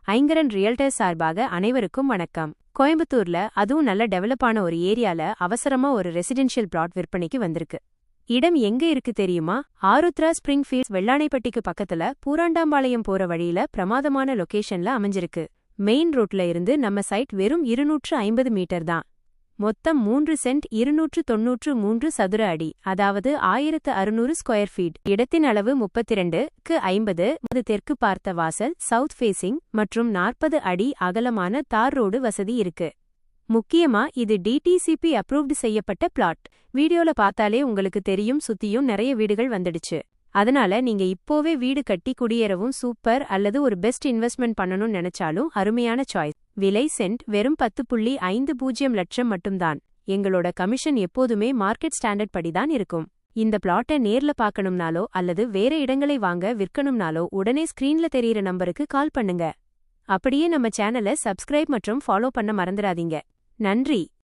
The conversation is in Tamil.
ஐங்கரன் ரியல்டர்ஸ் சார்பாக அனைவருக்கும் வணக்கம். கோயம்புத்தூர்ல அதுவும் நல்ல டெவலப்பான ஒரு ஏரியால அவசரமா ஒரு ரெசிடென்ஷியல் பிளாட் விற்பனைக்கு வந்திருக்கு. இடம் எங்க இருக்கு தெரியுமா? ஆருத்ரா ஸ்பிரிங்ஃபீல்ட்ஸ் வெள்ளானைப்பட்டிக்கு பக்கத்துல பூராண்டாம்பாளையம் போற வழியில பிரமாதமான லொகேஷன்ல அமைஞ்சிருக்கு. மெயின் ரோட்ல இருந்து நம்ம சைட் வெறும் 250 மீட்டர் தான். மொத்தம் 3 சென்ட் 293 சதுர அடி, அதாவது 1600 ஸ்கொயர் ஃபீட். இடத்தின் அளவு 32:50. தெற்கு பார்த்த வாசல், சவுத் ஃபேசிங் மற்றும் 40 அடி அகலமான தார் ரோடு வசதி இருக்கு. முக்கியமா இது டிடிசிபி அப்ரூவ்டு செய்யப்பட்ட பிளாட். வீடியோல பார்த்தாலே உங்களுக்கு தெரியும், சுத்தியும் நிறைய வீடுகள் வந்துடுச்சு. அதனால நீங்க இப்போவே வீடு கட்டி குடியேறவும் சூப்பர், அல்லது ஒரு பெஸ்ட் இன்வெஸ்ட்மெண்ட் பண்ணணும்னு நினைச்சாலும் அருமையான சாய்ஸ். விலை சென்ட் வெறும் 10.50 லட்சம் மட்டும்தான். எங்களோட கமிஷன் எப்போதுமே மார்க்கெட் ஸ்டாண்டர்ட் படிதான் இருக்கும். இந்த பிளாட்டை நேர்ல பார்க்கணும்னாலோ அல்லது வேற இடங்களை வாங்க விற்கணும்னாலோ உடனே ஸ்கிரீன்ல தெரியிற நம்பருக்கு கால் பண்ணுங்க. அப்படியே நம்ம சேனலை சப்ஸ்கிரைப் மற்றும் ஃபாலோ பண்ண மறந்துடாதீங்க. நன்றி.